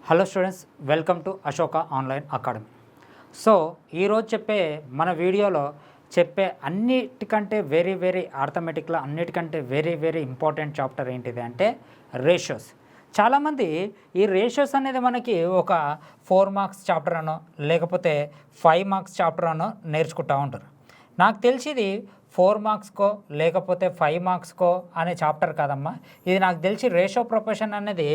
Hello students, welcome to Ashoka online academy. So ఈరోజు చెప్పే మన వీడియోలో చెప్పే అన్నిటికంటే వెరీ ఆర్థమెటిక్లో అన్నిటికంటే వెరీ ఇంపార్టెంట్ చాప్టర్ ఏంటిది అంటే రేషియోస్. చాలామంది ఈ రేషియోస్ అనేది మనకి ఒక 4 మార్క్స్ చాప్టర్ అనో లేకపోతే 5 మార్క్స్ చాప్టర్ అనో నేర్చుకుంటూ ఉంటారు. నాకు తెలిసింది 4 మార్క్స్కో లేకపోతే 5 మార్క్స్కో అనే చాప్టర్ కాదమ్మా. ఇది నాకు తెలిసి రేషియో ప్రొపోర్షన్ అనేది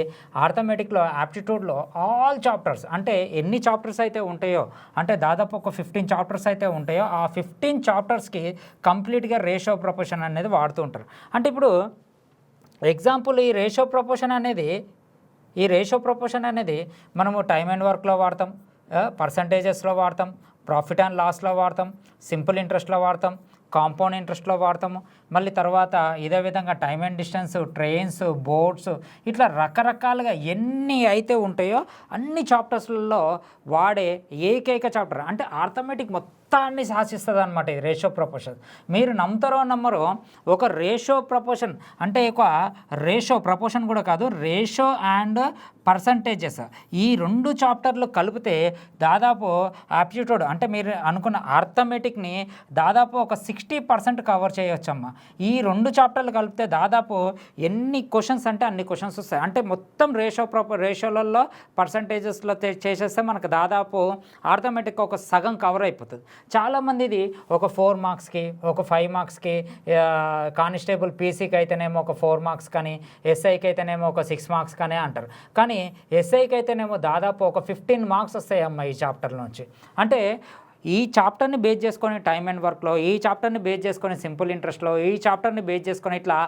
ఆర్థమెటిక్లో యాప్టిట్యూడ్లో ఆల్ చాప్టర్స్ అంటే ఎన్ని చాప్టర్స్ అయితే ఉంటాయో అంటే దాదాపు ఒక 15 చాప్టర్స్ అయితే ఉంటాయో ఆ 15 చాప్టర్స్కి కంప్లీట్గా రేషియో ప్రొపోర్షన్ అనేది వాడుతూ ఉంటారు. అంటే ఇప్పుడు ఎగ్జాంపుల్ ఈ రేషియో ప్రొపోర్షన్ అనేది మనము టైమ్ అండ్ వర్క్లో వాడతాం, పర్సంటేజెస్లో వాడతాం, ప్రాఫిట్ అండ్ లాస్లో వాడతాం, సింపుల్ ఇంట్రెస్ట్లో వాడతాం, కాంపౌండ్ ఇంట్రెస్ట్లో వాడతాము. మళ్ళీ తర్వాత ఇదే విధంగా time and distance, trains, boats, ఇట్లా రకరకాలుగా ఎన్ని అయితే ఉంటాయో అన్ని చాప్టర్స్లలో వాడే ఏకైక చాప్టర్ అంటే ఆర్థమెటిక్ మొత్తాన్ని శాసిస్తుంది అనమాట ఇది రేషియో ప్రపోర్షన్. మీరు నమ్ముతారో నమ్మరో ఒక రేషియో ప్రపోర్షన్ అంటే ఒక రేషియో ప్రపోర్షన్ కూడా కాదు, రేషియో అండ్ పర్సంటేజెస్ ఈ 2 చాప్టర్లు కలిపితే దాదాపు ఆప్టిట్యూడ్ అంటే మీరు అనుకున్న ఆర్థమెటిక్ని దాదాపు ఒక 60% కవర్ చేయవచ్చమ్మా. ఈ 2 చాప్టర్లు కలిపితే దాదాపు ఎన్ని క్వశ్చన్స్ అంటే అన్ని క్వశ్చన్స్ వస్తాయి. అంటే మొత్తం రేషియోలలో పర్సంటేజెస్లో చేసేస్తే మనకు దాదాపు ఆర్థమెటిక్ ఒక సగం కవర్ అయిపోతుంది. చాలామంది ఇది ఒక 4 మార్క్స్కి ఒక 5 మార్క్స్కి కానిస్టేబుల్ పీసీకి అయితేనేమో ఒక 4 మార్క్స్ కానీ ఎస్ఐకి అయితేనేమో ఒక 6 మార్క్స్ కానీ అంటారు. కానీ ఎస్ఐకి అయితేనేమో దాదాపు ఒక 15 మార్క్స్ వస్తాయమ్మా ఈ చాప్టర్ నుంచి. అంటే ఈ చాప్టర్ని బేస్ చేసుకొని టైమ్ అండ్ వర్క్లో, ఈ చాప్టర్ని బేస్ చేసుకొని సింపుల్ ఇంట్రెస్ట్లో, ఈ చాప్టర్ని బేస్ చేసుకొని ఇట్లా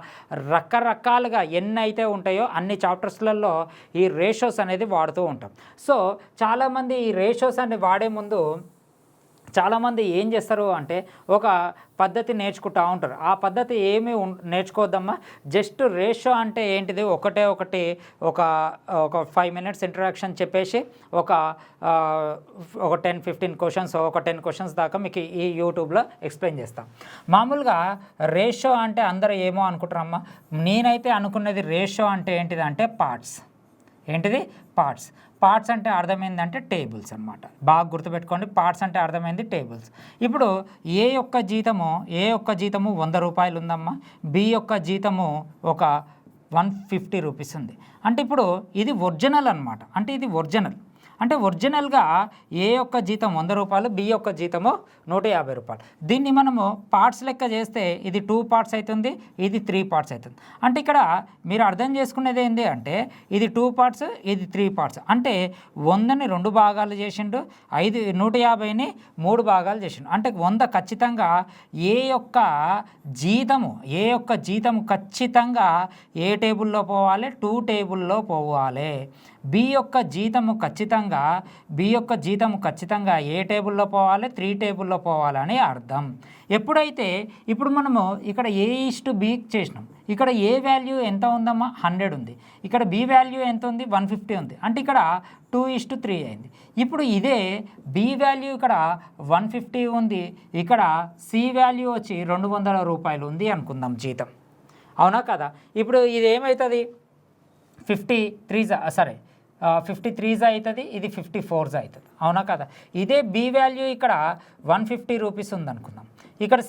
రకరకాలుగా ఎన్ని అయితే ఉంటాయో అన్ని చాప్టర్స్లలో ఈ రేషియోస్ అనేది వాడుతూ ఉంటాం. సో చాలామంది ఈ రేషియోస్ అని వాడే ముందు చాలామంది ఏం చేస్తారు అంటే ఒక పద్ధతి నేర్చుకుంటూ ఉంటారు. ఆ పద్ధతి ఏమీ నేర్చుకోవద్దమ్మా. జస్ట్ రేషియో అంటే ఏంటిది ఒకటి ఒక 5 మినిట్స్ ఇంట్రడక్షన్ చెప్పేసి ఒక 10-15 క్వశ్చన్స్ ఒక 10 క్వశ్చన్స్ దాకా మీకు ఈ యూట్యూబ్లో ఎక్స్ప్లెయిన్ చేస్తాం. మామూలుగా రేషియో అంటే అందరూ ఏమో అనుకుంటారమ్మా. నేనైతే అనుకున్నది రేషియో అంటే ఏంటిది అంటే పార్ట్స్. ఏంటిది పార్ట్స్ అంటే అర్థమైందంటే టేబుల్స్ అనమాట. బాగా గుర్తుపెట్టుకోండి, పార్ట్స్ అంటే అర్థమైంది టేబుల్స్. ఇప్పుడు ఏ యొక్క జీతము 100 రూపాయలు ఉందమ్మా, బి యొక్క జీతము ఒక 150 రూపీస్ ఉంది. అంటే ఇప్పుడు ఇది ఒరిజినల్ అనమాట. అంటే ఇది ఒరిజినల్ అంటే ఒరిజినల్గా ఏ యొక్క జీతం 100 రూపాయలు, బి యొక్క జీతము 150 రూపాయలు. దీన్ని మనము పార్ట్స్ లెక్క చేస్తే ఇది 2 పార్ట్స్ అవుతుంది, ఇది 3 పార్ట్స్ అవుతుంది. అంటే ఇక్కడ మీరు అర్థం చేసుకునేది ఏంటి అంటే ఇది 2 పార్ట్స్, ఇది 3 పార్ట్స్. అంటే 100ని 2 భాగాలు చేసిండు, 150ని 3 భాగాలు చేసిండు. అంటే 100 ఖచ్చితంగా ఏ యొక్క జీతము ఖచ్చితంగా ఏ టేబుల్లో పోవాలి, 2 టేబుల్లో పోవాలి. బి యొక్క జీతము ఖచ్చితంగా ఏ టేబుల్లో పోవాలి, 3 టేబుల్లో పోవాలని అర్థం. ఎప్పుడైతే ఇప్పుడు మనము ఇక్కడ A:B చేసినాం, ఇక్కడ ఏ వాల్యూ ఎంత ఉందమ్మా 100 ఉంది, ఇక్కడ బి వాల్యూ ఎంత ఉంది 150 ఉంది. అంటే ఇక్కడ 2:3 అయింది. ఇప్పుడు ఇదే బి వాల్యూ ఇక్కడ 150 ఉంది, ఇక్కడ సి వాల్యూ వచ్చి 200 రూపాయలు ఉంది అనుకుందాం జీతం. అవునా కదా? ఇప్పుడు ఇది ఏమవుతుంది 53 అవుతుంది, ఇది 54 అవుతుంది. అవునా కదా? ఇదే బి వాల్యూ ఇక్కడ 150 రూపీస్ ఉందనుకుందాం, ఇక్కడ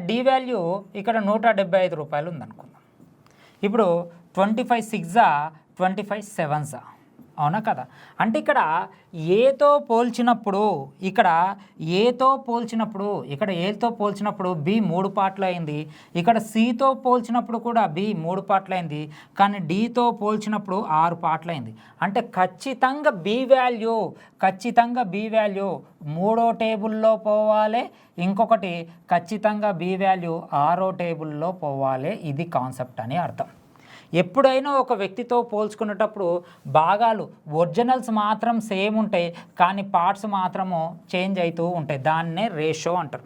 డి వాల్యూ ఇక్కడ 175 రూపాయలు ఉందనుకుందాం. ఇప్పుడు 25 6 25 7. అవునా కదా? అంటే ఇక్కడ ఏతో పోల్చినప్పుడు ఇక్కడ ఏతో పోల్చినప్పుడు బి 3 పార్ట్లు అయింది, ఇక్కడ సితో పోల్చినప్పుడు కూడా బి 3 పార్ట్లు అయింది, కానీ డితో పోల్చినప్పుడు 6 పార్ట్లు అయింది. అంటే ఖచ్చితంగా బి వాల్యూ 3వ టేబుల్లో పోవాలి, ఇంకొకటి ఖచ్చితంగా బి వాల్యూ 6వ టేబుల్లో పోవాలి. ఇది కాన్సెప్ట్ అని అర్థం. ఎప్పుడైనా ఒక వ్యక్తితో పోల్చుకునేటప్పుడు భాగాలు ఒరిజినల్స్ మాత్రం సేమ్ ఉంటాయి, కానీ పార్ట్స్ మాత్రము చేంజ్ అవుతూ ఉంటాయి. దాన్నే రేషియో అంటారు.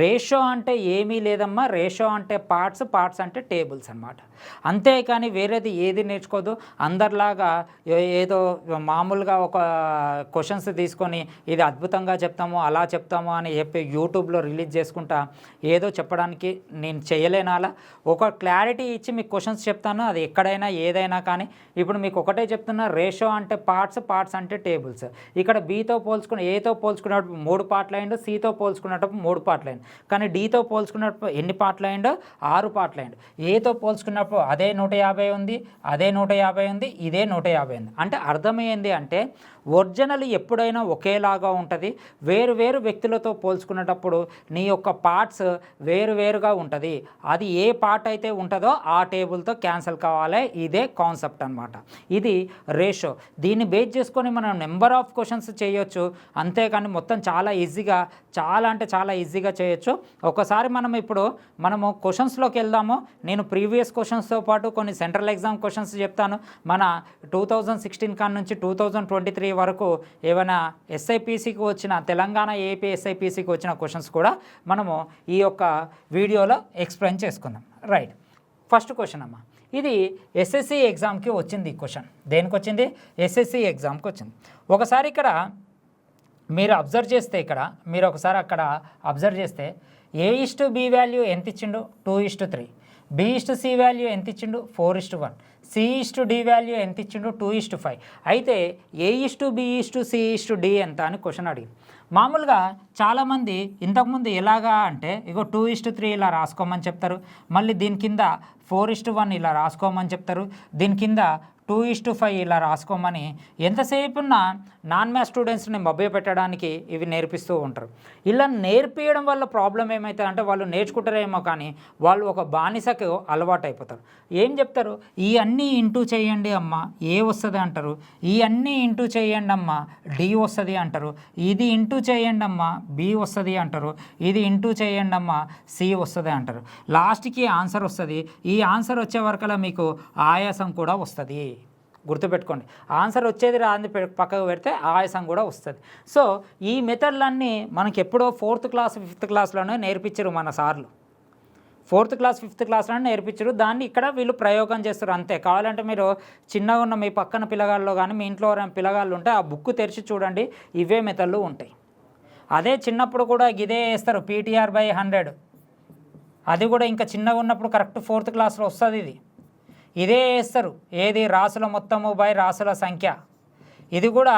రేషియో అంటే ఏమీ లేదమ్మా, రేషియో అంటే పార్ట్స్ అంటే టేబుల్స్ అనమాట. అంతేకాని వేరేది ఏది నేర్చుకోదు. అందరిలాగా ఏదో మామూలుగా ఒక క్వశ్చన్స్ తీసుకొని ఇది అద్భుతంగా చెప్తాము అలా చెప్తాము అని చెప్పి యూట్యూబ్లో రిలీజ్ చేసుకుంటా ఏదో చెప్పడానికి నేను చేయలేను. అలా ఒక క్లారిటీ ఇచ్చి మీకు క్వశ్చన్స్ చెప్తాను, అది ఎక్కడైనా ఏదైనా. కానీ ఇప్పుడు మీకు ఒకటే చెప్తున్నా, రేషియో అంటే పార్ట్స్, పార్ట్స్ అంటే టేబుల్స్. ఇక్కడ బీతో పోల్చుకుని ఏతో పోల్చుకున్నప్పుడు 3 పార్ట్లు అయిండు, సితో పోల్చుకున్నప్పుడు 3 పార్ట్లు అయింది. కానీ డీతో పోల్చుకున్నప్పుడు ఎన్ని పార్ట్లు అయిండు? 6 పార్ట్లు అయిండు. ఏతో పోల్చుకున్నప్పుడు అదే 150 ఉంది, అదే 150 ఉంది, ఇదే 150 ఉంది. అంటే అర్థమైంది అంటే ఒరిజినల్ ఎప్పుడైనా ఒకేలాగా ఉంటుంది. వేరు వేరు వ్యక్తులతో పోల్చుకునేటప్పుడు నీ యొక్క పార్ట్స్ వేరువేరుగా ఉంటుంది. అది ఏ పార్ట్ అయితే ఉంటుందో ఆ టేబుల్తో క్యాన్సిల్ కావాలి. ఇదే కాన్సెప్ట్ అనమాట. ఇది రేషియో. దీన్ని బేస్ చేసుకొని మనం నెంబర్ ఆఫ్ క్వశ్చన్స్ చేయొచ్చు. అంతేకాని మొత్తం చాలా ఈజీగా, చాలా అంటే చాలా ఈజీగా చేయొచ్చు. ఒకసారి మనము క్వశ్చన్స్లోకి వెళ్దాము. నేను ప్రీవియస్ క్వశ్చన్స్తో పాటు కొన్ని సెంట్రల్ ఎగ్జామ్ క్వశ్చన్స్ చెప్తాను. మన 2016 కాడ నుంచి 2023 వరకు ఏమైనా ఎస్ఐపిసికి వచ్చిన, తెలంగాణ ఏపీ ఎస్ఐపిసికి వచ్చిన క్వశ్చన్స్ కూడా మనము ఈ యొక్క వీడియోలో ఎక్స్ప్లెయిన్ చేసుకుందాం. రైట్, ఫస్ట్ క్వశ్చన్ అమ్మ. ఇది ఎస్ఎస్సి ఎగ్జామ్కి వచ్చింది. ఈ క్వశ్చన్ దేనికి వచ్చింది? ఎస్ఎస్సి ఎగ్జామ్కి వచ్చింది. ఒకసారి ఇక్కడ మీరు అబ్జర్వ్ చేస్తే, ఇక్కడ మీరు ఒకసారి అక్కడ అబ్జర్వ్ చేస్తే A/B వాల్యూ ఎంత ఇచ్చిండు? 2:3. B/C వాల్యూ ఎంత ఇచ్చిండు? 4:1. C/D వాల్యూ ఎంత ఇచ్చిండు? 2:5. అయితే A/B/C/D ఎంత అని క్వశ్చన్ అడిగింది. మామూలుగా చాలామంది ఇంతకుముందు ఎలాగా అంటే ఇగో 2:3 ఇలా రాసుకోమని చెప్తారు. మళ్ళీ దీని కింద 4:1 ఇలా రాసుకోమని చెప్తారు. దీని కింద 2:5 ఇలా రాసుకోమని ఎంతసేపు ఉన్న నాన్ మ్యాథ్స్ స్టూడెంట్స్ని మభ్యపెట్టడానికి ఇవి నేర్పిస్తూ ఉంటారు. ఇలా నేర్పించడం వల్ల ప్రాబ్లం ఏమవుతుంది అంటే వాళ్ళు నేర్చుకుంటారేమో కానీ వాళ్ళు ఒక బానిసకు అలవాటు అయిపోతారు. ఏం చెప్తారు? ఈ అన్నీ ఇంటూ చేయండి అమ్మ ఏ వస్తుంది అంటారు, ఈ అన్నీ ఇంటూ చేయండి అమ్మ డి వస్తుంది అంటారు, ఇది ఇంటూ చేయండి అమ్మ బి వస్తుంది అంటారు, ఇది ఇంటూ చేయండి అమ్మ సి వస్తుంది అంటారు. లాస్ట్కి ఆన్సర్ వస్తుంది. ఈ ఆన్సర్ వచ్చే వరకలా మీకు ఆయాసం కూడా వస్తుంది. గుర్తుపెట్టుకోండి, ఆన్సర్ వచ్చేది రాంది పక్కకు పెడితే ఆయాసం కూడా వస్తుంది. సో ఈ మెథడ్లన్నీ మనకి ఎప్పుడో 4th క్లాస్ 5th క్లాస్లోనే నేర్పించారు మన సార్లు. 4th క్లాస్ 5th క్లాస్లోనే నేర్పించారు. దాన్ని ఇక్కడ వీళ్ళు ప్రయోగం చేస్తారు అంతే. కావాలంటే మీరు చిన్నగా ఉన్న మీ పక్కన పిల్లగాళ్ళు కానీ మీ ఇంట్లో పిల్లగాళ్ళు ఉంటే ఆ బుక్ తెరిచి చూడండి, ఇవే మెథడ్లు ఉంటాయి. అదే చిన్నప్పుడు కూడా ఇదే వేస్తారు, PTR/100. అది కూడా ఇంకా చిన్నగా ఉన్నప్పుడు కరెక్ట్ 4th క్లాస్లో వస్తుంది. ఇదే వేస్తారు, ఏది రాసుల మొత్తము బై రాసుల సంఖ్య. ఇది కూడా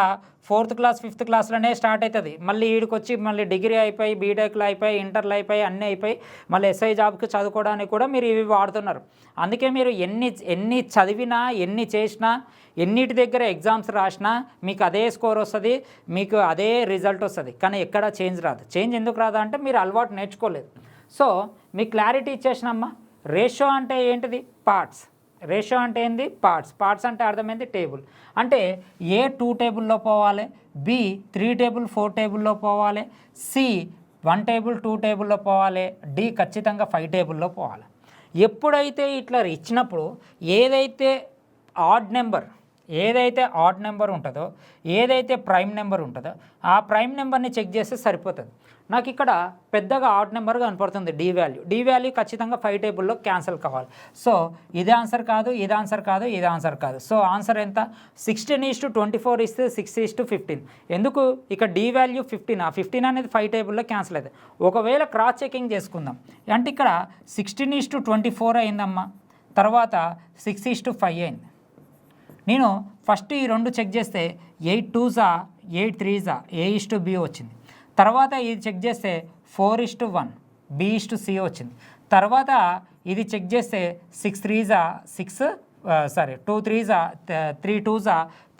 4th క్లాస్ 5th క్లాస్లోనే స్టార్ట్ అవుతుంది. మళ్ళీ వీడికి వచ్చి మళ్ళీ డిగ్రీ అయిపోయి, బీటెక్లు అయిపోయి, ఇంటర్లు అయిపోయి, అన్నీ అయిపోయి మళ్ళీ SI జాబ్కి చదువుకోవడానికి కూడా మీరు ఇవి వాడుతున్నారు. అందుకే మీరు ఎన్ని చదివినా, ఎన్ని చేసినా, ఎన్నిటి దగ్గర ఎగ్జామ్స్ రాసినా మీకు అదే స్కోర్ వస్తుంది, మీకు అదే రిజల్ట్ వస్తుంది. కానీ ఎక్కడ చేంజ్ రాదు. చేంజ్ ఎందుకు రాదు అంటే మీరు అలవాటు నేర్చుకోలేదు. సో మీకు క్లారిటీ ఇచ్చేసినమ్మా. రేషియో అంటే ఏంటిది? పార్ట్స్. రేషియో అంటే ఏంది? పార్ట్స్. పార్ట్స్ అంటే అర్థమైంది టేబుల్. అంటే A 2 టేబుల్లో పోవాలి, B 3 టేబుల్ 4 టేబుల్లో పోవాలి, C 1 టేబుల్ 2 టేబుల్లో పోవాలి, D ఖచ్చితంగా 5 టేబుల్లో పోవాలి. ఎప్పుడైతే ఇట్లా ఇచ్చినప్పుడు ఏదైతే ఆడ్ నెంబర్ ఉంటుందో, ఏదైతే ప్రైమ్ నెంబర్ ఉంటుందో ఆ ప్రైమ్ నెంబర్ని చెక్ చేస్తే సరిపోతుంది. నాకు ఇక్కడ పెద్దగా ఆడ్ నెంబర్ కనపడుతుంది డి వాల్యూ ఖచ్చితంగా 5 టేబుల్లో క్యాన్సిల్ కావాలి. సో ఇది ఆన్సర్ కాదు, ఇది ఆన్సర్ కాదు, ఇది ఆన్సర్ కాదు. సో ఆన్సర్ ఎంత? 16:24 ఇస్తే 6:15. ఎందుకు? ఇక్కడ డి వాల్యూ 15. ఆ 15 అనేది 5 టేబుల్లో క్యాన్సిల్ అవుతుంది. ఒకవేళ క్రాస్ చెకింగ్ చేసుకుందాం అంటే ఇక్కడ 16:24 అయిందమ్మా, తర్వాత 6:5 అయింది. నేను ఫస్ట్ ఈ 2 చెక్ చేస్తే 8 2s 8 3s A/B వచ్చింది. తర్వాత ఇది చెక్ చేస్తే 4:1 B/C వచ్చింది. తర్వాత ఇది చెక్ చేస్తే 6 3s 6 2 3s 3 2s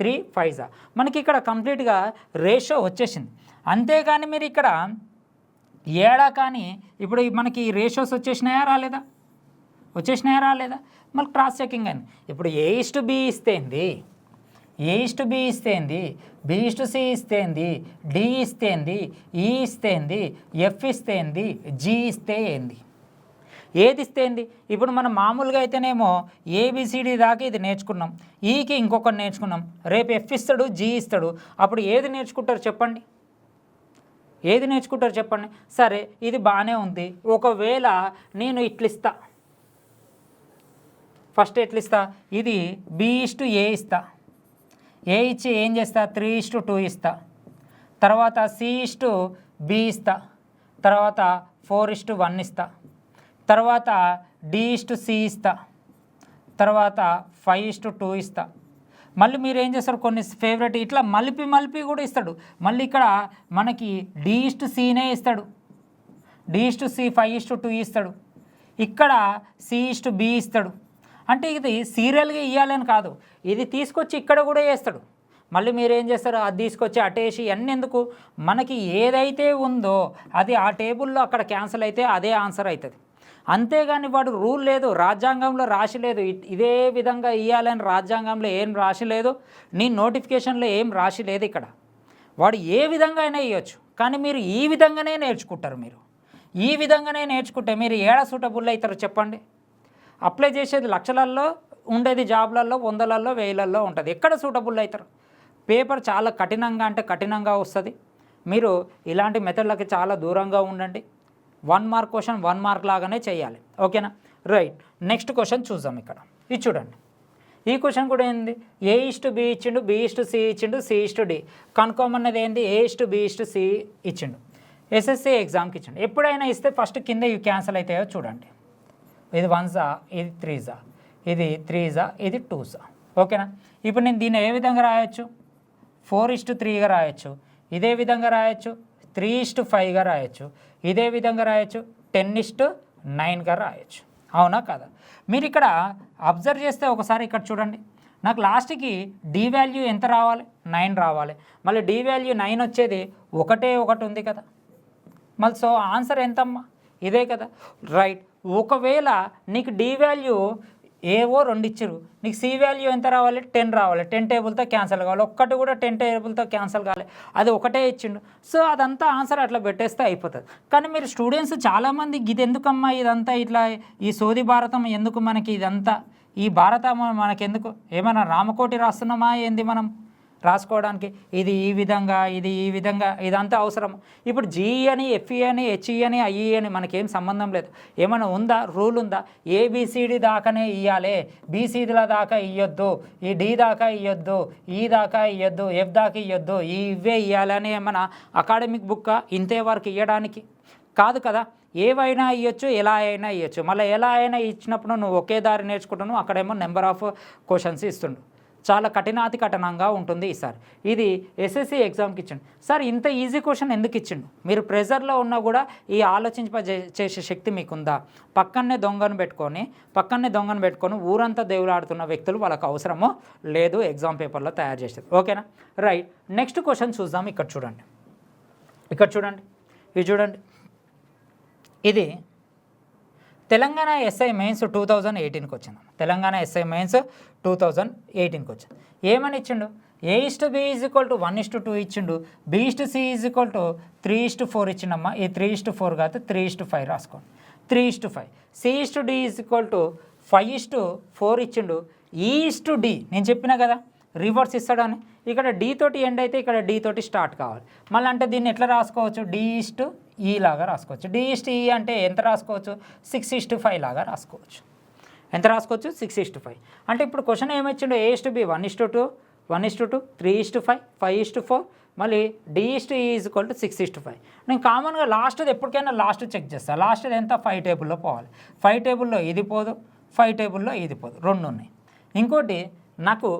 3 5s. మనకి ఇక్కడ కంప్లీట్గా రేషియో వచ్చేసింది. అంతేకాని మీరు ఇక్కడ ఏడా కానీ ఇప్పుడు మనకి రేషియోస్ వచ్చేసినాయా రాలేదా? మళ్ళీ క్రాస్ చెకింగ్ అని ఇప్పుడు A/B ఇస్తే ఏంది, A/B ఇస్తే ఏంది, B/C ఇస్తే ఏంది, D ఇస్తే ఏంది, E ఇస్తే ఏంది, F ఇస్తే ఏంది, G ఇస్తే ఏంది, ఏది ఇస్తే ఏంది? ఇప్పుడు మనం మామూలుగా అయితేనేమో ABCD దాకా ఇది నేర్చుకున్నాం, ఈకి ఇంకొకటి నేర్చుకున్నాం, రేపు F ఇస్తాడు, G ఇస్తాడు. అప్పుడు ఏది నేర్చుకుంటారు చెప్పండి? సరే ఇది బాగానే ఉంది. ఒకవేళ నేను ఇట్లిస్తా, ఫస్ట్ ఎట్లా ఇస్తా, ఇది B:A ఇస్తా, ఏ ఇచ్చి ఏం చేస్తా 3:2 ఇస్తా, తర్వాత C:B ఇస్తా, తర్వాత 4:1 ఇస్తా, తర్వాత D:C ఇస్తా, తర్వాత 5:2 ఇస్తా. మళ్ళీ మీరు ఏం చేస్తారు, కొన్ని ఫేవరెట్ ఇట్లా మలిపి కూడా ఇస్తాడు. మళ్ళీ ఇక్కడ మనకి D:Cనే ఇస్తాడు, D:C 5:2 ఇస్తాడు, ఇక్కడ C:B ఇస్తాడు. అంటే ఇది సీరియల్గా ఇవ్వాలని కాదు, ఇది తీసుకొచ్చి ఇక్కడ కూడా వేస్తాడు. మళ్ళీ మీరు ఏం చేస్తారు, అది తీసుకొచ్చి అటేసి అన్నీ ఎందుకు, మనకి ఏదైతే ఉందో అది ఆ టేబుల్లో అక్కడ క్యాన్సిల్ అయితే అదే ఆన్సర్ అవుతుంది. అంతేగాని వాడు రూల్ లేదు, రాజ్యాంగంలో రాసి లేదు ఇదే విధంగా ఇవ్వాలని, రాజ్యాంగంలో ఏం రాసి లేదు, నీ నోటిఫికేషన్లో ఏం రాసి లేదు. ఇక్కడ వాడు ఏ విధంగా అయినా ఇవ్వచ్చు, కానీ మీరు ఈ విధంగానే నేర్చుకుంటారు. మీరు ఈ విధంగానే నేర్చుకుంటే మీరు ఏడ సూటబుల్ అవుతారు చెప్పండి. అప్లై చేసేది లక్షలల్లో ఉండేది, జాబ్లలో 100లలో 1000లలో ఉంటుంది. ఎక్కడ సూటబుల్ అవుతారు? పేపర్ చాలా కఠినంగా అంటే కఠినంగా వస్తుంది. మీరు ఇలాంటి మెథడ్లకి చాలా దూరంగా ఉండండి. 1 మార్క్ క్వశ్చన్ 1 మార్క్ లాగానే చేయాలి. ఓకేనా? రైట్. నెక్స్ట్ క్వశ్చన్ చూద్దాం. ఇక్కడ ఇది చూడండి. ఈ క్వశ్చన్ కూడా ఏంది, A:B ఇచ్చిండు, B:C ఇచ్చిండు, C:D కనుక్కోమన్నది ఏంది, A:B:C ఇచ్చిండు. SSC ఎగ్జామ్కి ఇచ్చిండు. ఎప్పుడైనా ఇస్తే ఫస్ట్ కింద ఇవి క్యాన్సిల్ అవుతాయో చూడండి. ఇది 1 ఇది 3 ఇది 3 ఇది 2 ఓకేనా? ఇప్పుడు నేను దీన్ని ఏ విధంగా రాయొచ్చు, 4:3గా రాయొచ్చు, ఇదే విధంగా రాయొచ్చు, 3:5గా రాయొచ్చు, ఇదే విధంగా రాయొచ్చు, 10:9గా రాయొచ్చు. అవునా కదా? మీరు ఇక్కడ అబ్జర్వ్ చేస్తే ఒకసారి ఇక్కడ చూడండి. నాకు లాస్ట్కి D వాల్యూ ఎంత రావాలి, 9 రావాలి. మళ్ళీ D వాల్యూ 9 వచ్చేది ఒకటి ఉంది కదా. మళ్ళీ సో ఆన్సర్ ఎంతమ్మా, ఇదే కదా. రైట్. ఒకవేళ నీకు D వాల్యూ ఏవో 2 ఇచ్చారు, నీకు C వాల్యూ ఎంత రావాలి, 10 రావాలి. 10 టేబుల్తో క్యాన్సిల్ కావాలి, ఒక్కటి కూడా 10 టేబుల్తో క్యాన్సిల్ కావాలి, అది ఒకటే ఇచ్చిండు. సో అదంతా ఆన్సర్ అట్లా పెట్టేస్తే అయిపోతుంది. కానీ మీరు స్టూడెంట్స్ చాలామంది ఇది ఎందుకమ్మా ఇదంతా ఇట్లా ఈ సోది భారతం ఎందుకు మనకి, ఇదంతా ఈ భారతం మనకెందుకు, ఏమైనా రామకోటి రాస్తున్నామా ఏంది మనం రాసుకోవడానికి? ఇది ఈ విధంగా, ఇది ఈ విధంగా, ఇదంతా అవసరం. ఇప్పుడు GE అని, FE అని, HE అని, IE అని మనకేం సంబంధం లేదు. ఏమైనా ఉందా, రూల్ ఉందా? ABCD దాకానే ఇవ్వాలి, BCDల దాకా ఇవ్వద్దు, ఈ D దాకా ఇవ్వద్దు, E దాకా ఇవ్వద్దు, F దాకా ఇవ్వద్దు, ఇవే ఇవ్వాలని ఏమైనా అకాడమిక్ బుక్ ఇంతే వరకు ఇవ్వడానికి కాదు కదా. ఏవైనా ఇవ్వచ్చు, ఎలా అయినా ఇవ్వచ్చు. మళ్ళీ ఎలా అయినా ఇచ్చినప్పుడు నువ్వు ఒకే దారి నేర్చుకుంటున్నావు, అక్కడేమో నెంబర్ ఆఫ్ క్వశ్చన్స్ ఇస్తుండు. చాలా కఠినాతి కఠినంగా ఉంటుంది ఈసారి. ఇది SSC ఎగ్జామ్కి ఇచ్చిండు. సార్ ఇంత ఈజీ క్వశ్చన్ ఎందుకు ఇచ్చిండు? మీరు ప్రెజర్లో ఉన్నా కూడా ఈ చేసే శక్తి మీకుందా? పక్కనే దొంగను పెట్టుకొని ఊరంతా దేవులాడుతున్న వ్యక్తులు వాళ్ళకు అవసరమో లేదు ఎగ్జామ్ పేపర్లో తయారు చేసేది. ఓకేనా? రైట్. నెక్స్ట్ క్వశ్చన్ చూద్దాం. ఇక్కడ చూడండి, ఇది చూడండి. ఇది తెలంగాణ SI మెయిన్స్ 2018కి వచ్చింది. తెలంగాణ SI మెయిన్స్ 2018కి వచ్చింది. ఏమని ఇచ్చిండు, A:B = 1:2 ఇచ్చిండు, B:C = 3:4 ఇచ్చిండమ్మా. ఈ 3:4 కాదు 3:5 రాసుకోండి, 3:5. C:D = 5:4 ఇచ్చిండు. E:D నేను చెప్పినా కదా రివర్స్ ఇస్తాడని. ఇక్కడ D తోటి ఎండ్ అయితే ఇక్కడ D తోటి స్టార్ట్ కావాలి. మళ్ళీ అంటే దీన్ని ఎట్లా రాసుకోవచ్చు, D:E లాగా రాసుకోవచ్చు. D:E అంటే ఎంత రాసుకోవచ్చు, 6:5 లాగా రాసుకోవచ్చు. ఎంత రాసుకోవచ్చు, 6:5. అంటే ఇప్పుడు క్వశ్చన్ ఏమిచ్చిండు, A:B 1:2, 3:5, 5:4, మళ్ళీ D:E = 6:5. నేను కామన్గా లాస్ట్ది ఎప్పటికైనా లాస్ట్ చెక్ చేస్తాను. లాస్ట్ది ఎంత, 5 టేబుల్లో పోవాలి. 5 టేబుల్లో ఇది పోదు, 5 టేబుల్లో ఇది పోదు, 2 ఉన్నాయి. ఇంకోటి నాకు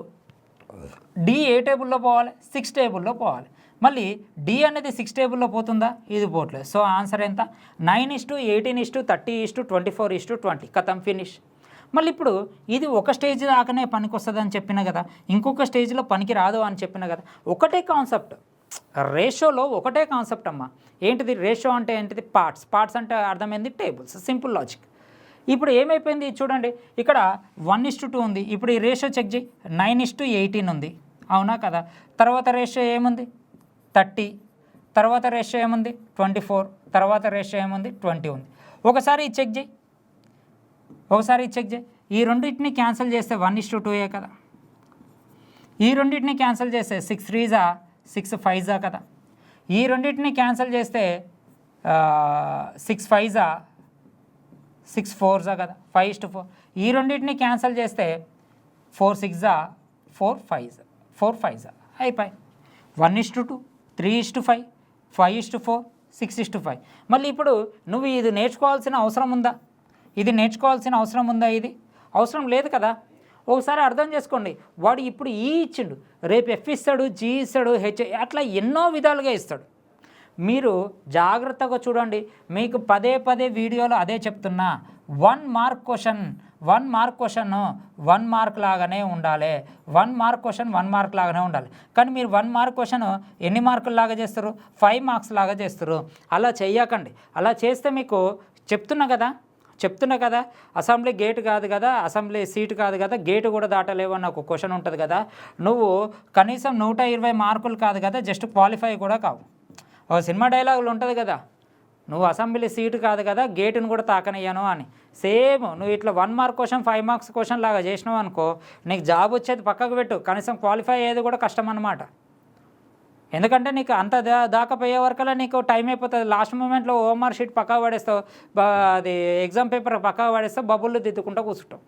D ఏ టేబుల్లో పోవాలి, 6 టేబుల్లో పోవాలి. మళ్ళీ D అనేది 6 టేబుల్లో పోతుందా, ఇది పోవట్లేదు. సో ఆన్సర్ ఎంత, 9:18:30:24:20 కథం ఫినిష్. మళ్ళీ ఇప్పుడు ఇది ఒక స్టేజ్ దాకానే పనికి వస్తుంది అని చెప్పిన కదా, ఇంకొక స్టేజ్లో పనికి రాదు అని చెప్పిన కదా. ఒకటే కాన్సెప్ట్, రేషియోలో ఒకటే కాన్సెప్ట్ అమ్మా. ఏంటిది రేషియో అంటే ఏంటిది, పార్ట్స్ అంటే అర్థమైంది టేబుల్స్, సింపుల్ లాజిక్. ఇప్పుడు ఏమైపోయింది చూడండి, ఇక్కడ 1:2 ఉంది. ఇప్పుడు ఈ రేషియో చెక్ చేయి, 9:18 ఉంది. అవునా కదా? తర్వాత రేషియో ఏముంది, 30. తర్వాత రేషియో ఏముంది, 24. తర్వాత రేషియో ఏముంది, 20 ఉంది. ఒకసారి చెక్ చేయి, ఈ రెండింటిని క్యాన్సిల్ చేస్తే 1:2 కదా. ఈ రెండింటిని క్యాన్సిల్ చేస్తే 6 3s 6 5s కదా. ఈ రెండింటిని క్యాన్సిల్ చేస్తే 6 5s 6 4 కదా, 5:4. ఈ రెండింటిని క్యాన్సిల్ చేస్తే 4 6 4 5 4 5 అయిపోయి. 1:2, 3:5, 5:4, 6:5. మళ్ళీ ఇప్పుడు నువ్వు ఇది నేర్చుకోవాల్సిన అవసరం ఉందా? ఇది నేర్చుకోవాల్సిన అవసరం ఉందా? ఇది అవసరం లేదు కదా. ఒకసారి అర్థం చేసుకోండి, వాడు ఇప్పుడు ఈ ఇచ్చిండు, రేపు ఎఫ్ ఇస్తాడు, జీ ఇస్తాడు, హెచ్, అట్లా ఎన్నో విధాలుగా ఇస్తాడు. మీరు జాగ్రత్తగా చూడండి. మీకు పదే పదే వీడియోలో అదే చెప్తున్నా, 1 మార్క్ క్వశ్చన్ 1 మార్క్ లాగానే ఉండాలి. 1 మార్క్ క్వశ్చన్ 1 మార్క్ లాగానే ఉండాలి. కానీ మీరు 1 మార్క్ క్వశ్చన్ ఎన్ని మార్కులు లాగా చేస్తారు? 5 మార్క్స్ లాగా చేస్తారు. అలా చెయ్యకండి. అలా చేస్తే మీకు చెప్తున్నా కదా, అసెంబ్లీ గేట్ కాదు కదా, అసెంబ్లీ సీట్ కాదు కదా, గేటు కూడా దాటలేవు అన్న ఒక క్వశ్చన్ ఉంటుంది కదా. నువ్వు కనీసం 120 మార్కులు కాదు కదా, జస్ట్ క్వాలిఫై కూడా కావు. ఒక సినిమా డైలాగులు ఉంటుంది కదా, నువ్వు అసెంబ్లీ సీటు కాదు కదా, గేటును కూడా తాకనియ్యాను అని. సేమ్ నువ్వు ఇట్లా 1 మార్క్ క్వశ్చన్ 5 మార్క్స్ క్వశ్చన్ లాగా చేసినావు అనుకో, నీకు జాబ్ వచ్చేది పక్కకు పెట్టు, కనీసం క్వాలిఫై అయ్యేది కూడా కష్టం అన్నమాట. ఎందుకంటే నీకు అంత దాకా పోయే వరకల్లా నీకు టైం అయిపోతుంది. లాస్ట్ మూమెంట్లో ఓఎంఆర్ షీట్ పక్కా పడేస్తావు, అది ఎగ్జామ్ పేపర్ పక్కా పడేస్తావు, బబుల్లో దిద్దుకుంటూ కూర్చుంటావు.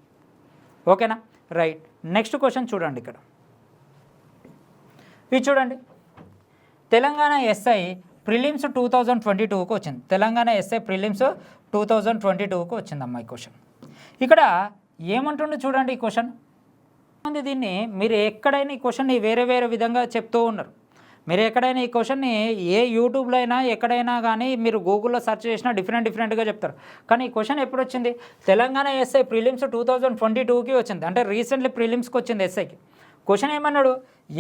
ఓకేనా? రైట్. నెక్స్ట్ క్వశ్చన్ చూడండి. ఇక్కడ ఇది చూడండి, తెలంగాణ ఎస్ఐ ప్రిలిమ్స్ 2022కు వచ్చింది. తెలంగాణ ఎస్ఐ ప్రిలిమ్స్ 2022కు వచ్చిందమ్మా ఈ క్వశ్చన్. ఇక్కడ ఏమంటుండే చూడండి ఈ క్వశ్చన్. దీన్ని మీరు ఎక్కడైనా ఈ క్వశ్చన్ని వేరే విధంగా చెప్తూ ఉన్నారు. మీరు ఎక్కడైనా ఈ క్వశ్చన్ని ఏ యూట్యూబ్లో అయినా ఎక్కడైనా కానీ మీరు గూగుల్లో సెర్చ్ చేసినా డిఫరెంట్గా చెప్తారు. కానీ ఈ క్వశ్చన్ ఎప్పుడు వచ్చింది? తెలంగాణ ఎస్ఐ ప్రిలిమ్స్ 2022కి వచ్చింది. అంటే రీసెంట్లీ ప్రిలిమ్స్కి వచ్చింది ఎస్ఐకి. క్వశ్చన్ ఏమన్నాడు?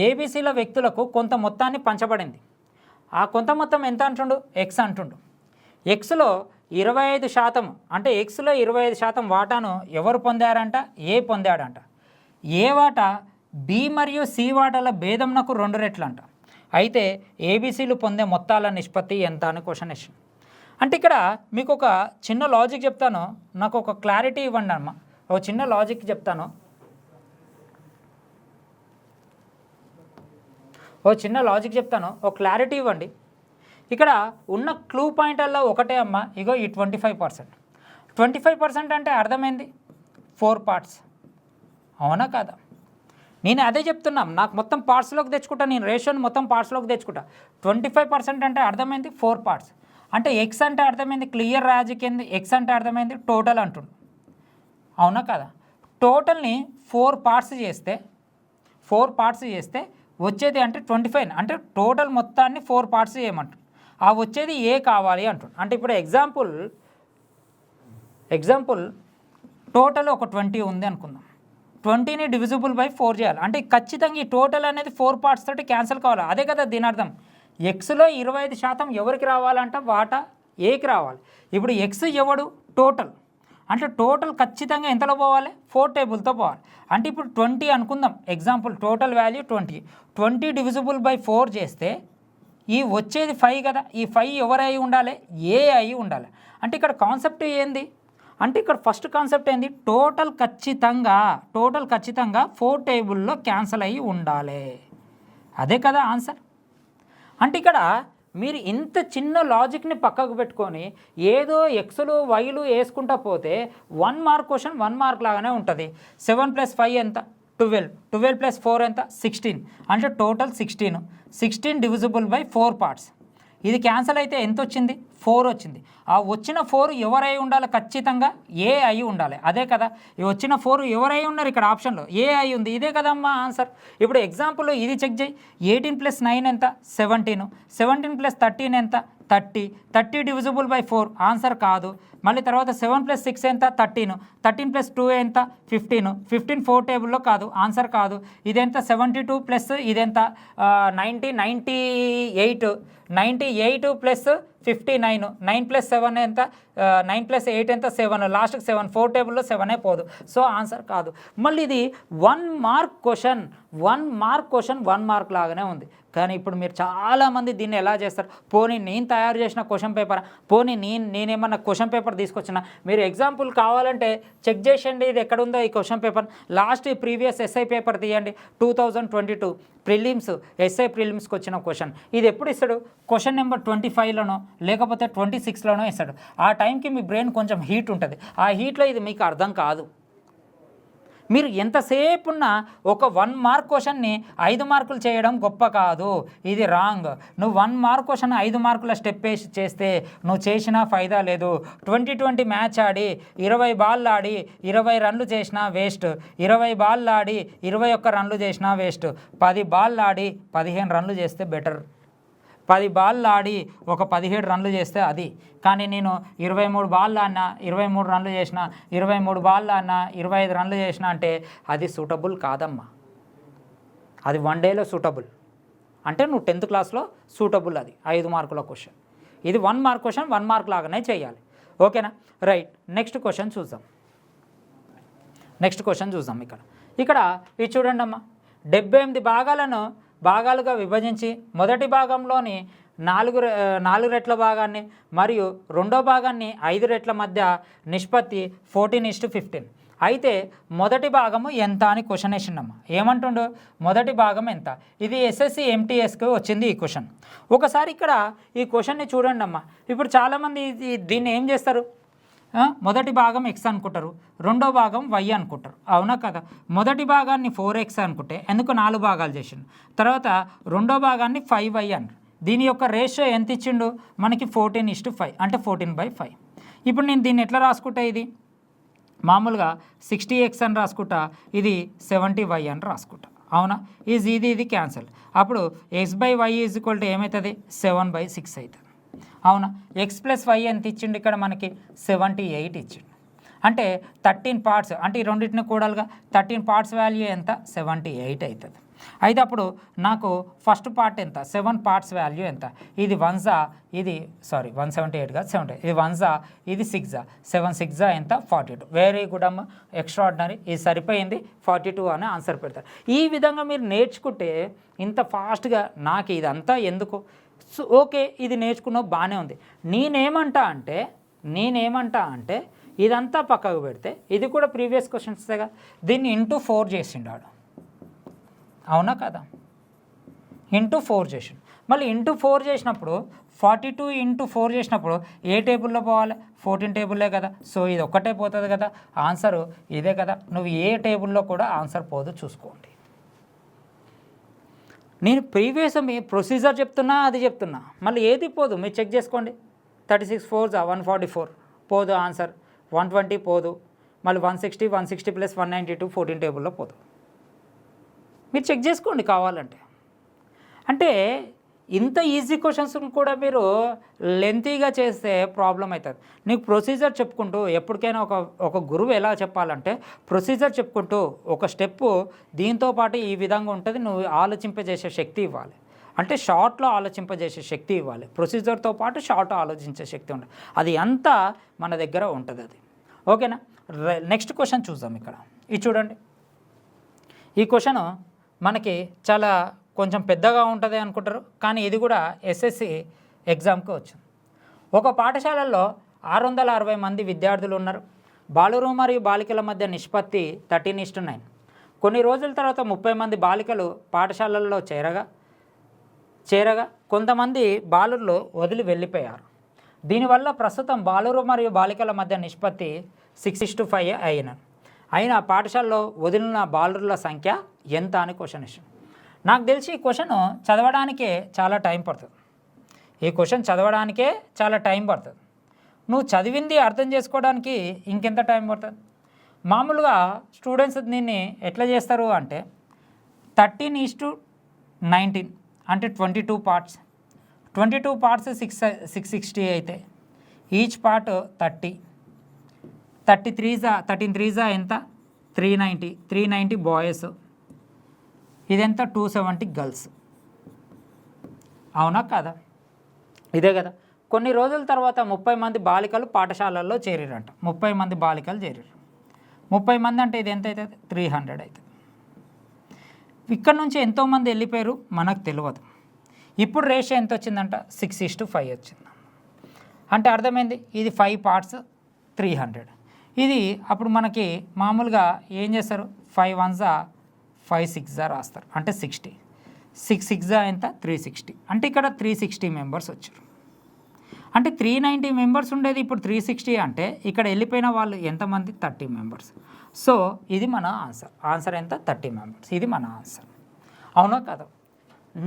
ఏబీసీల వ్యక్తులకు కొంత మొత్తాన్ని పంచబడింది. ఆ కొంత మొత్తం ఎంత అంటుండు? ఎక్స్ అంటుండు. ఎక్స్లో 25%, అంటే ఎక్స్లో 25% వాటాను ఎవరు పొందారంట? ఏ పొందాడంట. ఏ వాటా బి మరియు సి వాటాల భేదంనకు 2 రెట్లు అంట. అయితే ఏబీసీలు పొందే మొత్తాల నిష్పత్తి ఎంత అని క్వశ్చన్ వేసింది. అంటే ఇక్కడ మీకు ఒక చిన్న లాజిక్ చెప్తాను, నాకు ఒక క్లారిటీ ఇవ్వండి అమ్మ. ఒక చిన్న లాజిక్ చెప్తాను, ఒక క్లారిటీ ఇవ్వండి. ఇక్కడ ఉన్న క్లూ పాయింట్ల్లో ఒకటే అమ్మ, ఇగో ఈ 25%. 25% అంటే అర్థమైంది 4 పార్ట్స్. అవునా కాదా? నేను అదే చెప్తున్నాం, నాకు మొత్తం పార్ట్స్లోకి తెచ్చుకుంటా, నేను రేషియోని మొత్తం పార్ట్స్లోకి తెచ్చుకుంటా. 25% అంటే అర్థమైంది 4 పార్ట్స్. అంటే ఎక్స్ అంటే అర్థమైంది, క్లియర్ లాజిక్ ఏంది, ఎక్స్ అంటే అర్థమైంది టోటల్ అంటుండు. అవునా కదా? టోటల్ని 4 పార్ట్స్ చేస్తే వచ్చేది అంటే 25, అంటే టోటల్ మొత్తాన్ని 4 పార్ట్స్ చేయమంటు. ఆ వచ్చేది ఏ కావాలి అంటుండు. అంటే ఇప్పుడు ఎగ్జాంపుల్ టోటల్ ఒక 20 ఉంది అనుకుందాం. 20ని డివిజిబుల్ బై 4 చేయాలి. అంటే ఖచ్చితంగా ఈ టోటల్ అనేది 4 పార్ట్స్ తోటి క్యాన్సిల్ కావాలి. అదే కదా దీని అర్థం. ఎక్స్లో 25% ఎవరికి రావాలంట? వాటా ఏకి రావాలి. ఇప్పుడు ఎక్స్ ఎవడు? టోటల్. అంటే టోటల్ ఖచ్చితంగా ఎంతలో పోవాలి? 4 టేబుల్తో పోవాలి. అంటే ఇప్పుడు 20 అనుకుందాం, example total value 20 divisible by 4 చేస్తే ఈ వచ్చేది 5 కదా. ఈ 5 ఎవరై ఉండాలి? ఏ అయి ఉండాలి. అంటే ఇక్కడ కాన్సెప్ట్ ఏంది అంటే, ఇక్కడ ఫస్ట్ కాన్సెప్ట్ ఏంది? టోటల్ ఖచ్చితంగా 4 టేబుల్లో క్యాన్సిల్ అయ్యి ఉండాలి. అదే కదా ఆన్సర్. అంటే ఇక్కడ మీరు ఇంత చిన్న లాజిక్ని పక్కకు పెట్టుకొని ఏదో ఎక్స్లు వైలు వేసుకుంటా పోతే 1 మార్క్ క్వశ్చన్ 1 మార్క్ లాగానే ఉంటుంది. 7 + 5 ఎంత? 12. 12 + 4 ఎంత? 16. అంటే టోటల్ 16 డివిజిబుల్ బై 4 పార్ట్స్. ఇది క్యాన్సిల్ అయితే ఎంత వచ్చింది? 4 వచ్చింది. ఆ వచ్చిన 4 ఎవరై ఉండాలి? ఖచ్చితంగా ఏ అయి ఉండాలి. అదే కదా, ఈ వచ్చిన 4 ఎవరై ఉన్నారు? ఇక్కడ ఆప్షన్లో ఏ అయి ఉంది. ఇదే కదమ్మా ఆన్సర్. ఇప్పుడు ఎగ్జాంపుల్ ఇది చెక్ చేయి. 18 + 9 ఎంత? 17. 17 + 13 ఎంత? 30 డివిజిబుల్ బై 4 ఆన్సర్ కాదు. మళ్ళీ తర్వాత 7 + 6 ఎంత? 13. 13 + 2 ఎంత? 15. 15 4 టేబుల్లో కాదు, ఆన్సర్ కాదు. ఇదెంత? 72 ప్లస్ ఇదెంత? 98. 98 + 59. 9 + 7 ఎంత? 9 + 8 ఎంత? 7. లాస్ట్కి 7. 4 టేబుల్లో 7 పోదు. సో ఆన్సర్ కాదు. మళ్ళీ ఇది 1 మార్క్ క్వశ్చన్ 1 మార్క్ లాగానే ఉంది. కానీ ఇప్పుడు మీరు చాలామంది దీన్ని ఎలా చేస్తారు? పోనీ నేను తయారు చేసిన క్వశ్చన్ పేపర్, పోనీ నేనేమన్నా క్వశ్చన్ పేపర్ తీసుకొచ్చిన, మీరు ఎగ్జాంపుల్ కావాలంటే చెక్ చేయండి, ఇది ఎక్కడుందో ఈ question paper. Last previous SI paper తీయండి, 2022 ప్రిలిమ్స్ ఎస్ఐ ప్రిలిమ్స్కి వచ్చిన క్వశ్చన్. ఇది ఎప్పుడు ఇస్తాడు? క్వశ్చన్ నెంబర్ 25లోనో లేకపోతే 26లోనో ఇస్తాడు. ఆ టైంకి మీ బ్రెయిన్ కొంచెం హీట్ ఉంటుంది. ఆ హీట్లో ఇది మీకు అర్థం కాదు. మీరు ఎంతసేపు ఉన్నా ఒక 1 మార్క్ క్వశ్చన్ని 5 మార్కులు చేయడం గొప్ప కాదు, ఇది రాంగ్. నువ్వు 1 మార్క్ క్వశ్చన్ 5 మార్కుల స్టెప్ వేసి చేస్తే నువ్వు చేసినా ఫైదా లేదు. 20-20 మ్యాచ్ ఆడి 20 బాల్ ఆడి 20 రన్లు చేసినా వేస్ట్, 20 బాల్ ఆడి 21 రన్లు చేసినా వేస్ట్. 10 బాల్ ఆడి 15 రన్లు చేస్తే బెటర్. 10 బాల్ ఆడి ఒక 17 రన్లు చేస్తే అది. కానీ నేను 23 బాల్ ఆడినా 23 రన్లు చేసిన, 23 బాల్ ఆడినా 25 రన్లు చేసిన అంటే అది సూటబుల్ కాదమ్మా. అది 1 డేలో సూటబుల్ అంటే నువ్వు 10th క్లాస్లో సూటబుల్. అది 5 మార్కుల క్వశ్చన్. ఇది 1 మార్క్ క్వశ్చన్ 1 మార్క్ లాగానే చేయాలి. ఓకేనా? రైట్. నెక్స్ట్ క్వశ్చన్ చూద్దాం. ఇక్కడ ఇది చూడండి అమ్మా. 78 భాగాలుగా విభజించి మొదటి భాగంలోని 4 రెట్ల భాగాన్ని మరియు రెండో భాగాన్ని 5 రెట్ల మధ్య నిష్పత్తి 14:15. అయితే మొదటి భాగము ఎంత అని క్వశ్చన్ వేసిండమ్మా. ఏమంటుండు? మొదటి భాగం ఎంత? ఇది ఎస్ఎస్సి ఎంటీఎస్కి వచ్చింది ఈ క్వశ్చన్. ఒకసారి ఇక్కడ ఈ క్వశ్చన్ని చూడండి అమ్మా. ఇప్పుడు చాలామంది దీన్ని ఏం చేస్తారు? మొదటి భాగం x అనుకుంటారు, రెండో భాగం y అనుకుంటారు. అవునా కదా? మొదటి భాగాన్ని 4x అనుకుంటే ఎందుకు 4 భాగాలు చేసిండు, తర్వాత రెండో భాగాన్ని 5y అంటారు. దీని యొక్క రేషియో ఎంత ఇచ్చిండు మనకి? 14:5 అంటే 14/5. ఇప్పుడు నేను దీన్ని ఎట్లా రాసుకుంటా? ఇది మామూలుగా 60x అని రాసుకుంటా, ఇది 70y అని రాసుకుంటా. అవునా? ఇది క్యాన్సల్. అప్పుడు x/y ఏమవుతుంది? 7/6 అవుతుంది. అవునా? x + y ఎంత ఇచ్చిండు ఇక్కడ మనకి? 78 ఇచ్చిండు. అంటే 13 పార్ట్స్, అంటే ఈ రెండింటిని కూడాలుగా 13 పార్ట్స్ వాల్యూ ఎంత? 78 అవుతుంది. అయితే అప్పుడు నాకు ఫస్ట్ పార్ట్ ఎంత? 7 పార్ట్స్ వాల్యూ ఎంత? ఇది 1 ఇది 178 కాదు 70, ఇది 1 ఇది 6 7 6 ఎంత? 42. వెరీ గుడ్ అమ్మ, ఎక్స్ట్రాడినరీ. ఇది సరిపోయింది, 42 అని ఆన్సర్ పెడతారు. ఈ విధంగా మీరు నేర్చుకుంటే ఇంత ఫాస్ట్గా నాకు ఇదంతా ఎందుకు? ఓకే, ఇది నేర్చుకున్నావు బాగానే ఉంది. నేనేమంటా అంటే ఇదంతా పక్కకు పెడితే ఇది కూడా ప్రీవియస్ క్వశ్చన్స్గా దీన్ని × 4 చేసిండాడు. అవునా కదా? × 4 చేసిండు. మళ్ళీ × 4 చేసినప్పుడు 42 × 4 చేసినప్పుడు ఏ టేబుల్లో పోవాలి? 14 టేబుల్లే కదా. సో ఇది ఒక్కటే పోతుంది కదా, ఆన్సరు ఇదే కదా. నువ్వు ఏ టేబుల్లో కూడా ఆన్సర్ పోదు, చూసుకోండి. నేను ప్రీవియస్ మీ ప్రొసీజర్ చెప్తున్నా, అది చెప్తున్నా, మళ్ళీ ఏది పోదు మీరు చెక్ చేసుకోండి. 36 4 144 పోదు ఆన్సర్, 120 పోదు, మళ్ళీ 160 + 192 14 టేబుల్లో పోదు. మీరు చెక్ చేసుకోండి కావాలంటే. అంటే ఇంత ఈజీ క్వశ్చన్స్ కూడా మీరు లెంతీగా చేస్తే ప్రాబ్లం అవుతుంది. నీకు ప్రొసీజర్ చెప్పుకుంటూ ఎప్పటికైనా ఒక గురువు ఎలా చెప్పాలంటే ప్రొసీజర్ చెప్పుకుంటూ ఒక స్టెప్పు దీంతో పాటు ఈ విధంగా ఉంటుంది, నువ్వు ఆలోచింపజేసే శక్తి ఇవ్వాలి. అంటే షార్ట్లో ఆలోచింపజేసే శక్తి ఇవ్వాలి. ప్రొసీజర్తో పాటు షార్ట్ ఆలోచించే శక్తి ఉంటుంది. అది అంతా మన దగ్గర ఉంటుంది. అది ఓకేనా? నెక్స్ట్ క్వశ్చన్ చూద్దాం. ఇక్కడ ఇది చూడండి. ఈ క్వశ్చన్ మనకి చాలా కొంచెం పెద్దగా ఉంటుంది అనుకుంటారు, కానీ ఇది కూడా ఎస్ఎస్సి ఎగ్జామ్కి వచ్చింది. ఒక పాఠశాలల్లో 660 మంది విద్యార్థులు ఉన్నారు. బాలురు మరియు బాలికల మధ్య నిష్పత్తి 13:9. కొన్ని రోజుల తర్వాత 30 మంది బాలికలు పాఠశాలల్లో చేరగా కొంతమంది బాలుర్లు వదిలి వెళ్ళిపోయారు. దీనివల్ల ప్రస్తుతం బాలురు మరియు బాలికల మధ్య నిష్పత్తి 6:5 అయిన పాఠశాలలో వదిలిన బాలుర్ల సంఖ్య ఎంత అని క్వశ్చన్ ఇచ్చాను. నాకు తెలిసి ఈ క్వశ్చన్ చదవడానికే చాలా టైం పడుతుంది. నువ్వు చదివింది అర్థం చేసుకోవడానికి ఇంకెంత టైం పడుతుంది? మామూలుగా స్టూడెంట్స్ దీన్ని ఎట్లా చేస్తారు అంటే 13:19 అంటే 22 పార్ట్స్. 22 పార్ట్స్ 660 అయితే ఈచ్ పార్ట్ 30. 13 ఎంత? 390 బాయ్స్, ఇదెంత? 270 గర్ల్స్. అవునా కాదా? ఇదే కదా. కొన్ని రోజుల తర్వాత 30 మంది బాలికలు పాఠశాలల్లో చేరారంట. 30 మంది బాలికలు చేరారు. 30 మంది అంటే ఇది ఎంత అవుతుంది? 300 అవుతుంది. ఇక్కడ నుంచి ఎంతోమంది వెళ్ళిపోయారు మనకు తెలియదు. ఇప్పుడు రేషియో ఎంత వచ్చిందంట? 6:5 వచ్చింది. అంటే అర్థమైంది, ఇది 5 పార్ట్స్ 300. ఇది అప్పుడు మనకి మామూలుగా ఏం చేస్తారు? 5 1 5 6 రాస్తారు, అంటే 60. 6 6 ఎంత? 360. అంటే ఇక్కడ 360 మెంబర్స్ వచ్చారు. అంటే 390 మెంబర్స్ ఉండేది ఇప్పుడు 360 అంటే ఇక్కడ వెళ్ళిపోయిన వాళ్ళు ఎంతమంది 30 మెంబర్స్. సో ఇది మన ఆన్సర్ ఎంత 30 మెంబర్స్. ఇది మన ఆన్సర్. అవునా కదా?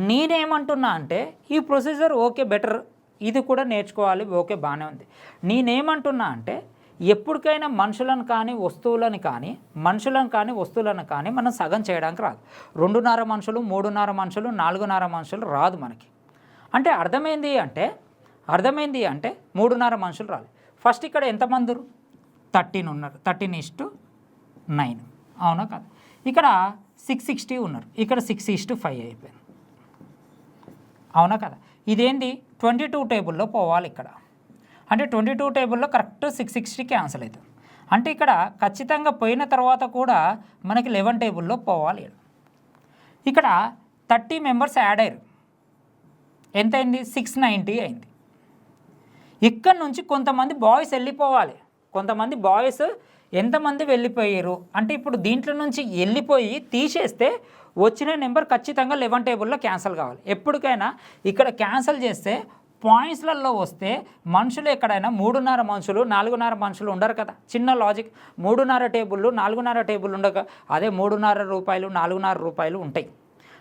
నేనేమంటున్నా అంటే ఈ ప్రొసీజర్ ఓకే బెటర్, ఇది కూడా నేర్చుకోవాలి, ఓకే బాగానే ఉంది. నేనేమంటున్నా అంటే ఎప్పటికైనా మనుషులను కానీ వస్తువులను కానీ మనం సగం చేయడానికి రాదు. 2.5 మనుషులు, 3.5 మనుషులు, 4.5 మనుషులు రాదు మనకి. అంటే అర్థమైంది అంటే 3.5 మనుషులు రాలి. ఫస్ట్ ఇక్కడ ఎంతమంది 13 ఉన్నారు, 13:9. అవునా కదా? ఇక్కడ 660 ఉన్నారు, ఇక్కడ 6:5 అయిపోయింది. అవునా కదా? ఇదేంటి 22 టేబుల్లో పోవాలి ఇక్కడ. అంటే 22 టేబుల్లో కరెక్ట్ 660 క్యాన్సిల్ అవుతుంది. అంటే ఇక్కడ ఖచ్చితంగా పోయిన తర్వాత కూడా మనకి 11 టేబుల్లో పోవాలి. ఇక్కడ 30 మెంబర్స్ యాడ్ అయ్యారు, ఎంత అయింది 690 అయింది. ఇక్కడ నుంచి కొంతమంది బాయ్స్ వెళ్ళిపోవాలి. కొంతమంది బాయ్స్ ఎంతమంది వెళ్ళిపోయారు అంటే ఇప్పుడు దీంట్లో నుంచి వెళ్ళిపోయి తీసేస్తే వచ్చిన నెంబర్ ఖచ్చితంగా 11 టేబుల్లో క్యాన్సిల్ కావాలి. ఎప్పటికైనా ఇక్కడ క్యాన్సిల్ చేస్తే పాయింట్స్లలో వస్తే మనుషులు ఎక్కడైనా 3.5 మనుషులు 4.5 మనుషులు ఉండరు కదా. చిన్న లాజిక్. 3.5 టేబుళ్ళు 4.5 టేబుల్ ఉండక అదే 3.5 రూపాయలు 4.5 రూపాయలు ఉంటాయి.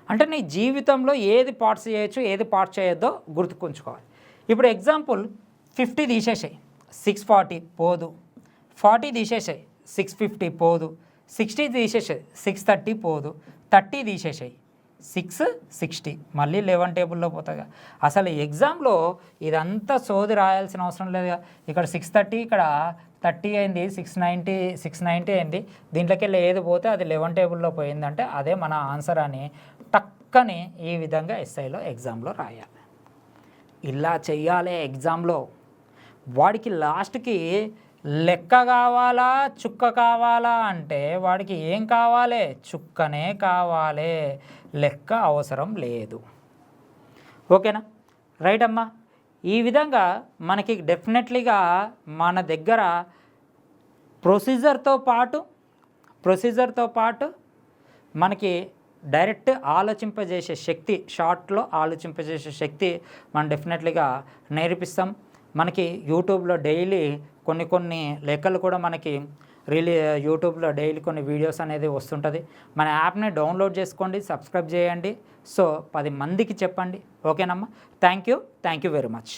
అంటే నీ జీవితంలో ఏది పార్ట్స్ చేయొచ్చు ఏది పార్ట్స్ చేయొద్దో గుర్తుకుంచుకోవాలి. ఇప్పుడు ఎగ్జాంపుల్ 50 తీసేసాయి, 640 పోదు. 40 తీసేసాయి, 650 పోదు. 60 తీసేసాయి, 630 పోదు. 30 తీసేసాయి, 660 మళ్ళీ 11 టేబుల్లో పోతుంది. అసలు ఎగ్జామ్లో ఇదంతా సోది రాయాల్సిన అవసరం లేదు. ఇక్కడ 630 ఇక్కడ 30 అయింది, 690 అయింది. దీంట్లోకి వెళ్ళి ఏది పోతే అది 11 టేబుల్లో పోయిందంటే అదే మన ఆన్సర్ అని టక్కని ఈ విధంగా ఎస్ఐలో ఎగ్జామ్లో రాయాలి. ఇలా చెయ్యాలి ఎగ్జామ్లో. వాడికి లాస్ట్కి లెక్క కావాలా చుక్క కావాలా అంటే వాడికి ఏం కావాలి? చుక్కనే కావాలి, లెక్క అవసరం లేదు. ఓకేనా? రైట్ అమ్మా. ఈ విధంగా మనకి డెఫినెట్లీగా మన దగ్గర ప్రొసీజర్తో పాటు మనకి డైరెక్ట్ ఆలోచింపజేసే శక్తి, షార్ట్లో ఆలోచింపజేసే శక్తి మనం డెఫినెట్లీగా నేర్పిస్తాం. మనకి యూట్యూబ్లో డైలీ కొన్ని లెక్కలు కూడా మనకి యూట్యూబ్లో డైలీ కొన్ని వీడియోస్ అనేది వస్తుంటుంది. మన యాప్ని డౌన్లోడ్ చేసుకోండి, సబ్స్క్రైబ్ చేయండి. సో 10 మందికి చెప్పండి. ఓకేనమ్మా? Thank you very much.